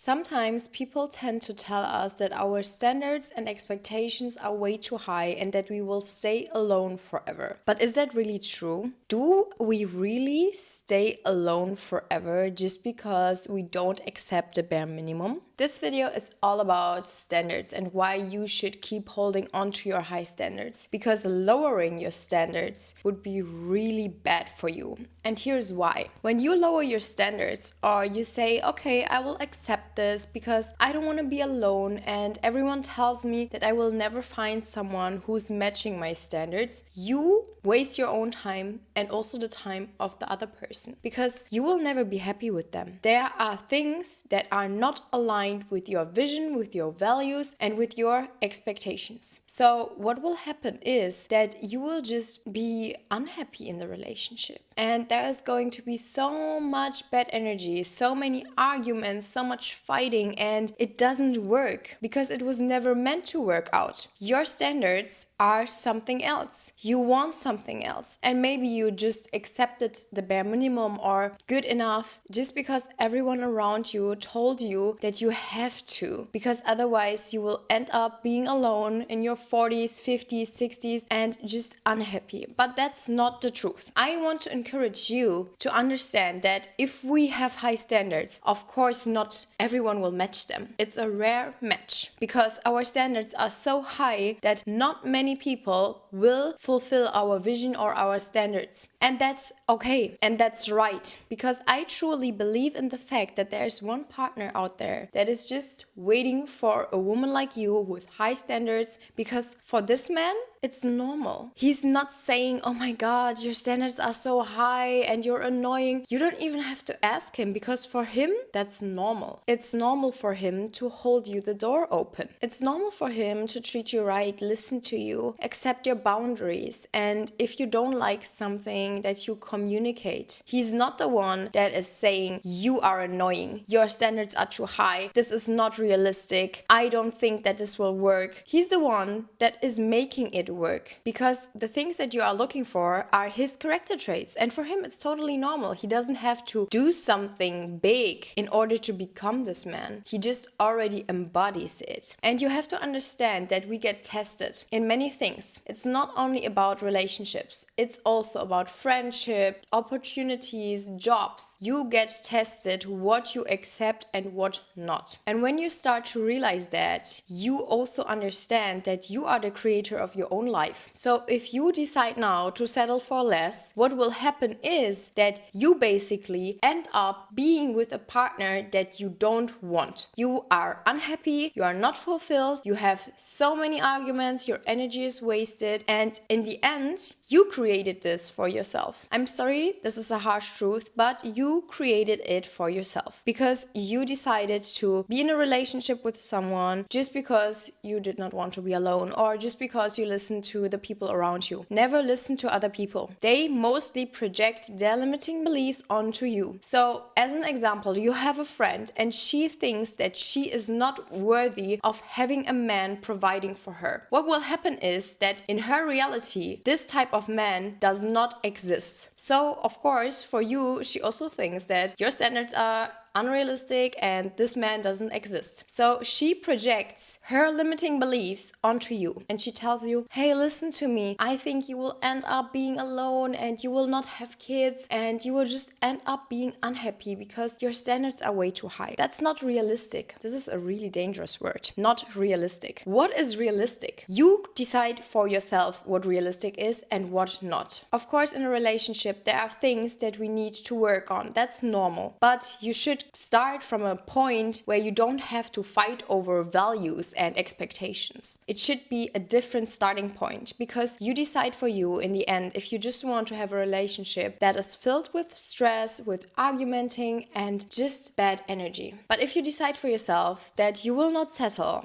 Sometimes people tend to tell us that our standards and expectations are way too high and that we will stay alone forever. But is that really true? Do we really stay alone forever just because we don't accept the bare minimum? This video is all about standards and why you should keep holding on to your high standards, because lowering your standards would be really bad for you. And here's why. When you lower your standards, or you say, okay, I will accept this because I don't want to be alone and everyone tells me that I will never find someone who's matching my standards, you waste your own time and also the time of the other person, because you will never be happy with them. There are things that are not aligned with your vision, with your values, and with your expectations. So what will happen is that you will just be unhappy in the relationship. And there is going to be so much bad energy, so many arguments, so much fighting, and it doesn't work because it was never meant to work out. Your standards are something else. You want something else. And maybe you just accepted the bare minimum or good enough just because everyone around you told you that you have to, because otherwise you will end up being alone in your 40s, 50s, 60s and just unhappy. But that's not the truth. I want to encourage you to understand that if we have high standards, of course not everyone will match them. It's a rare match because our standards are so high that not many people will fulfill our vision or our standards. And that's okay and that's right, because I truly believe in the fact that there's one partner out there that is just waiting for a woman like you with high standards, because for this man, it's normal. He's not saying, oh my God, your standards are so high and you're annoying. You don't even have to ask him, because for him, that's normal. It's normal for him to hold you the door open. It's normal for him to treat you right, listen to you, accept your boundaries. And if you don't like something, that you communicate. He's not the one that is saying, you are annoying, your standards are too high, this is not realistic, I don't think that this will work. He's the one that is making it work, because the things that you are looking for are his character traits, and for him it's totally normal. He doesn't have to do something big in order to become this man. He just already embodies it. And you have to understand that we get tested in many things. It's not only about relationships, it's also about friendship, opportunities, jobs. You get tested what you accept and what not. And when you start to realize that, you also understand that you are the creator of your own life. So if you decide now to settle for less, what will happen is that you basically end up being with a partner that you don't want. You are unhappy, you are not fulfilled, you have so many arguments, your energy is wasted, and in the end, you created this for yourself. I'm sorry, this is a harsh truth, but you created it for yourself because you decided to be in a relationship with someone just because you did not want to be alone, or just because you listen to the people around you. Never listen to other people. They mostly project their limiting beliefs onto you. So as an example, you have a friend and she thinks that she is not worthy of having a man providing for her. What will happen is that in her reality, this type of man does not exist. So of course, for you, she also thinks that your standards are unrealistic and this man doesn't exist. So she projects her limiting beliefs onto you and she tells you, hey, listen to me, I think you will end up being alone and you will not have kids and you will just end up being unhappy because your standards are way too high. That's not realistic. This is a really dangerous word. Not realistic. What is realistic? You decide for yourself what realistic is and what not. Of course, in a relationship, there are things that we need to work on. That's normal. But you should start from a point where you don't have to fight over values and expectations. It should be a different starting point, because you decide for you in the end if you just want to have a relationship that is filled with stress, with argumenting and just bad energy. But if you decide for yourself that you will not settle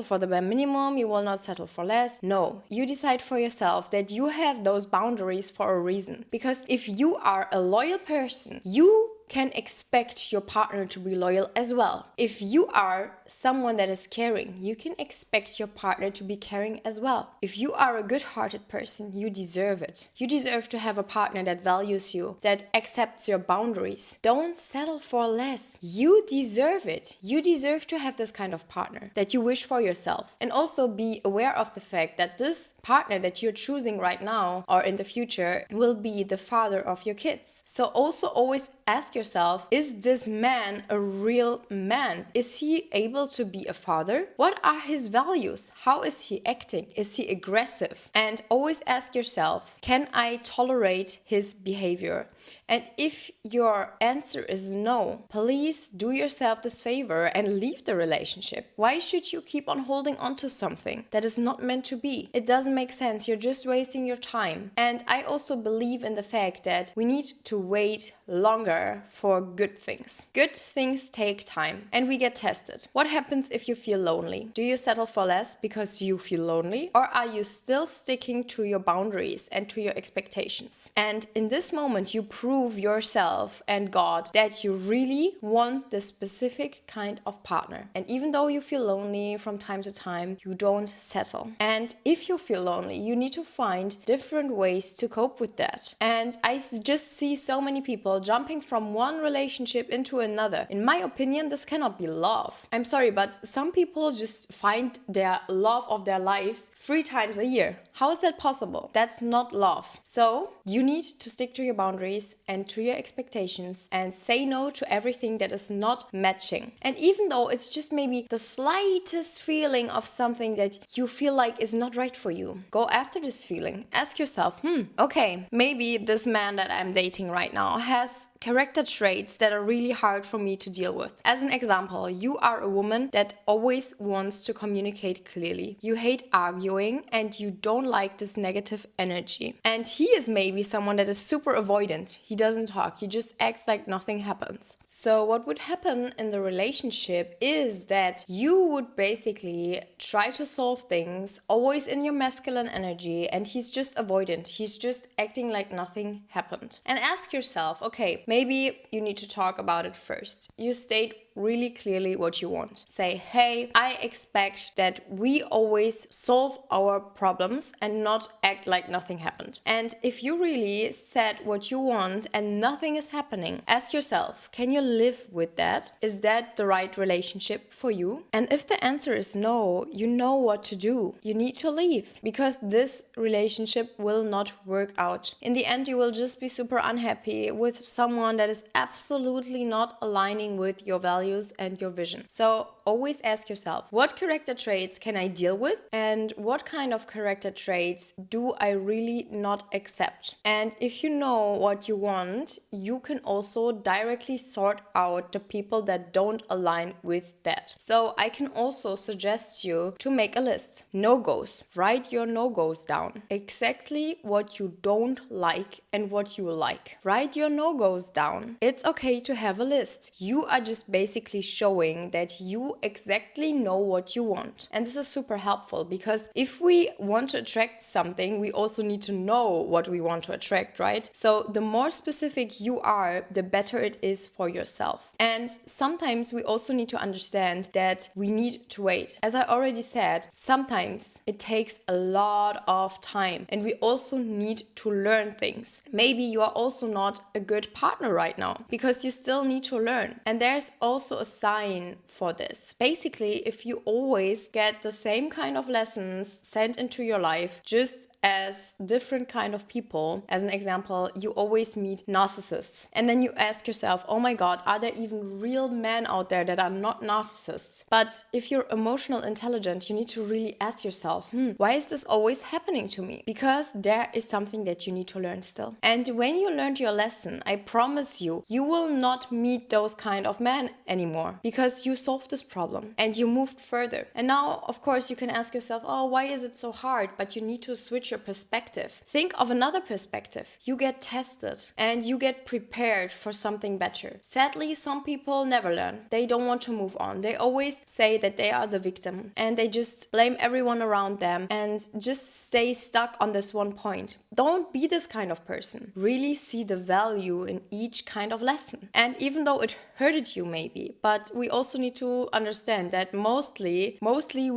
for the bare minimum, you will not settle for less. No, you decide for yourself that you have those boundaries for a reason. Because if you are a loyal person, you can expect your partner to be loyal as well. If you are someone that is caring, you can expect your partner to be caring as well. If you are a good-hearted person, you deserve it. You deserve to have a partner that values you, that accepts your boundaries. Don't settle for less. You deserve it. You deserve to have this kind of partner that you wish for yourself. And also be aware of the fact that this partner that you're choosing right now or in the future will be the father of your kids. So also always ask yourself, is this man a real man? Is he able to be a father? What are his values? How is he acting? Is he aggressive? And always ask yourself, can I tolerate his behavior? And if your answer is no, please do yourself this favor and leave the relationship. Why should you keep on holding on to something that is not meant to be? It doesn't make sense. You're just wasting your time. And I also believe in the fact that we need to wait longer for good things. Good things take time and we get tested. What happens if you feel lonely? Do you settle for less because you feel lonely? Or are you still sticking to your boundaries and to your expectations? And in this moment, you prove yourself and God that you really want this specific kind of partner. And even though you feel lonely from time to time, you don't settle. And if you feel lonely, you need to find different ways to cope with that. And I just see so many people jumping from one relationship into another. In my opinion, this cannot be love. I'm sorry, but some people just find their love of their lives 3 times a year. How is that possible? That's not love. So you need to stick to your boundaries and to your expectations and say no to everything that is not matching. And even though it's just maybe the slightest feeling of something that you feel like is not right for you, go after this feeling. Ask yourself, okay, maybe this man that I'm dating right now has character traits that are really hard for me to deal with. As an example, you are a woman that always wants to communicate clearly. You hate arguing and you don't like this negative energy. And he is maybe someone that is super avoidant. He doesn't talk. He just acts like nothing happens. So what would happen in the relationship is that you would basically try to solve things always in your masculine energy and he's just avoidant. He's just acting like nothing happened. And ask yourself, okay, maybe you need to talk about it first. You state really clearly what you want. Say, hey, I expect that we always solve our problems and not act like nothing happened. And if you really said what you want and nothing is happening, ask yourself, can you live with that? Is that the right relationship for you? And if the answer is no, you know what to do. You need to leave because this relationship will not work out. In the end, you will just be super unhappy with someone that is absolutely not aligning with your values and your vision. So always ask yourself, what character traits can I deal with? And what kind of character traits do I really not accept? And if you know what you want, you can also directly sort out the people that don't align with that. So I can also suggest you to make a list. No-goes. Write your no-goes down. Exactly what you don't like and what you like. Write your no-goes down. It's okay to have a list. You are just basically showing that you exactly know what you want. And this is super helpful because if we want to attract something, we also need to know what we want to attract, right? So the more specific you are, the better it is for yourself. And sometimes we also need to understand that we need to wait. As I already said, sometimes it takes a lot of time and we also need to learn things. Maybe you are also not a good partner right now because you still need to learn. And there's also a sign for this. Basically, if you always get the same kind of lessons sent into your life, just as different kind of people, as an example, you always meet narcissists. And then you ask yourself, oh my God, are there even real men out there that are not narcissists? But if you're emotional intelligent, you need to really ask yourself, why is this always happening to me? Because there is something that you need to learn still. And when you learned your lesson, I promise you, you will not meet those kind of men anymore because you solved this problem and you moved further. And now, of course, you can ask yourself, oh, why is it so hard? But you need to switch your perspective. Think of another perspective. You get tested and you get prepared for something better. Sadly, some people never learn. They don't want to move on. They always say that they are the victim and they just blame everyone around them and just stay stuck on this one point. Don't be this kind of person. Really see the value in each kind of lesson. And even though it hurted you maybe, but we also need to understand that mostly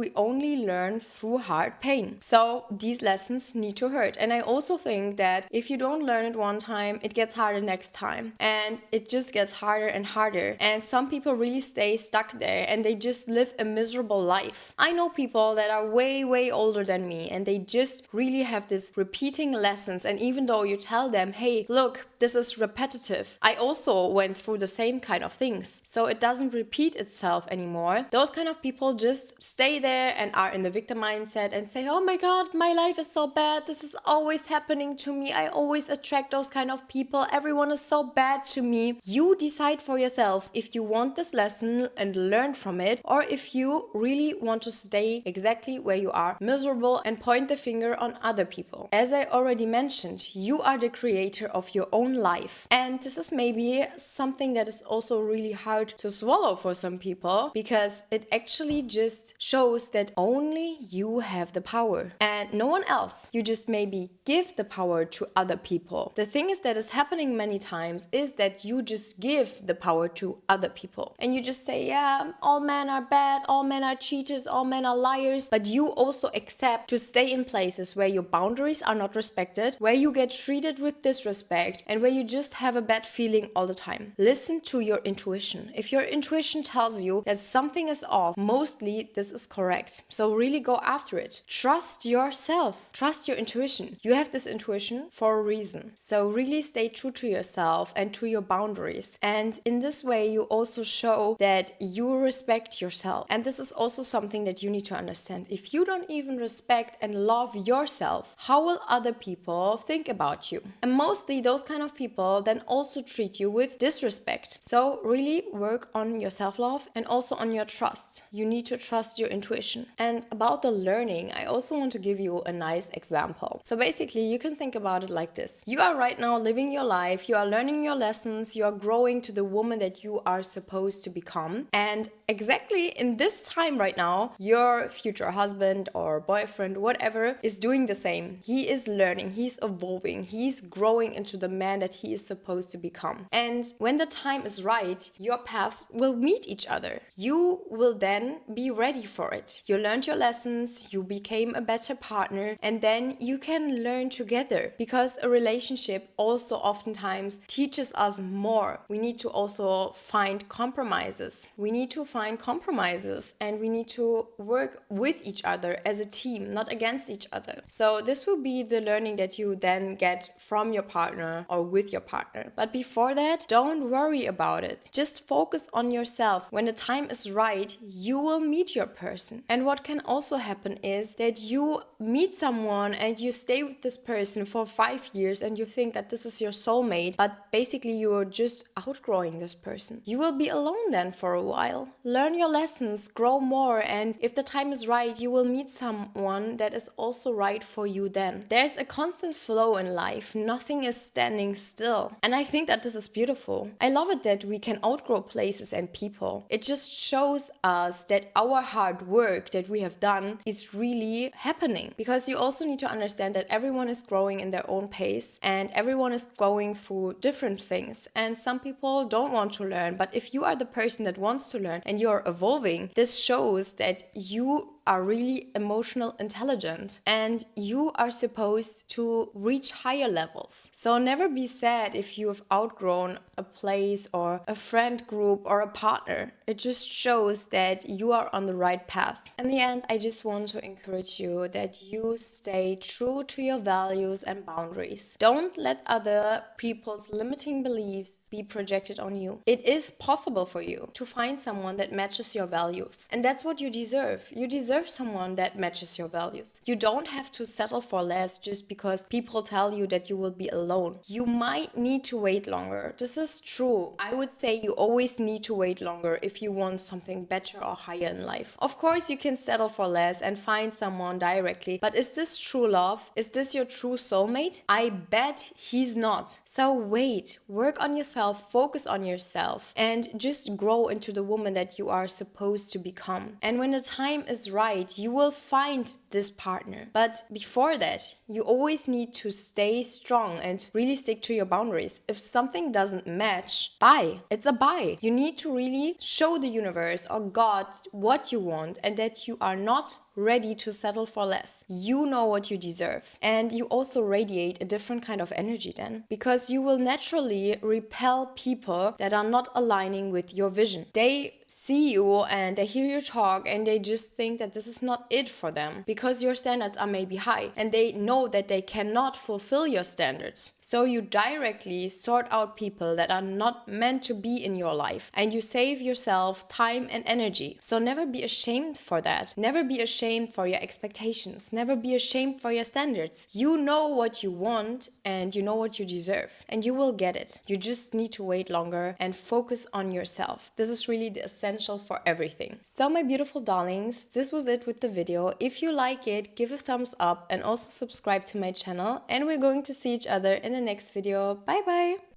we only learn through hard pain. So these lessons need to hurt. And I also think that if you don't learn it one time, it gets harder next time. And it just gets harder and harder. And some people really stay stuck there and they just live a miserable life. I know people that are way older than me and they just really have this repeating lessons. And even though you tell them, hey, look, this is repetitive, I also went through the same kind of things. So it doesn't repeat itself anymore. Those kind of people just stay there and are in the victim mindset and say, oh my God, my life is so bad. This is always happening to me. I always attract those kind of people. Everyone is so bad to me. You decide for yourself if you want this lesson and learn from it, or if you really want to stay exactly where you are, miserable, and point the finger on other people. As I already mentioned, you are the creator of your own life. And this is maybe something that is also really hard to swallow for some people, because it actually just shows that only you have the power and no one else. You just maybe give the power to other people. The thing is that is happening many times is that you just give the power to other people and you just say, yeah, all men are bad, all men are cheaters, all men are liars, but you also accept to stay in places where your boundaries are not respected, where you get treated with disrespect, and where you just have a bad feeling all the time. Listen to your intuition. If your intuition tells you that something is off, mostly this is correct. So really go after it. Trust yourself. Trust your intuition. You have this intuition for a reason. So really stay true to yourself and to your boundaries. And in this way, you also show that you respect yourself. And this is also something that you need to understand. If you don't even respect and love yourself, how will other people think about you? And mostly those kind of people then also treat you with disrespect. So really work on your self-love and also on your trust. You need to trust your intuition. And about the learning, I also want to give you a nice example. So basically, you can think about it like this. You are right now living your life, you are learning your lessons, you are growing to the woman that you are supposed to become. And exactly in this time right now, your future husband or boyfriend, whatever, is doing the same. He is learning, he's evolving, he's growing into the man that he is supposed to become. And when the time is right, your paths will meet each other. You will then be ready for it. You learned your lessons, you became a better partner, and then you can learn together, because a relationship also oftentimes teaches us more. We need to also find compromises. We need to find compromises and we need to work with each other as a team, not against each other. So this will be the learning that you then get from your partner or with your partner. But before that, don't worry about it. Just focus on yourself. When the time is right, you will meet your person. And what can also happen is that you meet someone and you stay with this person for 5 years and you think that this is your soulmate, but basically you are just outgrowing this person. You will be alone then for a while. Learn your lessons, grow more, and if the time is right, you will meet someone that is also right for you then. There's a constant flow in life. Nothing is standing still. And I think that this is beautiful. I love it that we can outgrow places and people. It just shows us that our hard work that we have done is really happening. Because you also need to understand that everyone is growing in their own pace and everyone is going through different things. And some people don't want to learn. But if you are the person that wants to learn and you're evolving, this shows that you are really emotional intelligent and you are supposed to reach higher levels. So never be sad if you have outgrown a place or a friend group or a partner. It just shows that you are on the right path. In the end, I just want to encourage you that you stay true to your values and boundaries. Don't let other people's limiting beliefs be projected on you. It is possible for you to find someone that matches your values. And that's what you deserve. You deserve someone that matches your values. You don't have to settle for less just because people tell you that you will be alone. You might need to wait longer. This is true. I would say you always need to wait longer if you want something better or higher in life. Of course, you can settle for less and find someone directly, but is this true love? Is this your true soulmate? I bet he's not. So wait, work on yourself, focus on yourself, and just grow into the woman that you are supposed to become. And when the time is right, you will find this partner. But before that, you always need to stay strong and really stick to your boundaries. If something doesn't match, bye. It's a bye. You need to really show the universe or God what you want and that you are not ready to settle for less. You know what you deserve. And you also radiate a different kind of energy then, because you will naturally repel people that are not aligning with your vision. They see you and they hear you talk and they just think that this is not it for them because your standards are maybe high and they know that they cannot fulfill your standards. So you directly sort out people that are not meant to be in your life and you save yourself time and energy. So never be ashamed for that. Never be ashamed for your expectations. Never be ashamed for your standards. You know what you want and you know what you deserve and you will get it. You just need to wait longer and focus on yourself. This is really the essential for everything. So my beautiful darlings, this was it with the video. If you like it, give a thumbs up and also subscribe to my channel, and we're going to see each other in the next video. Bye bye!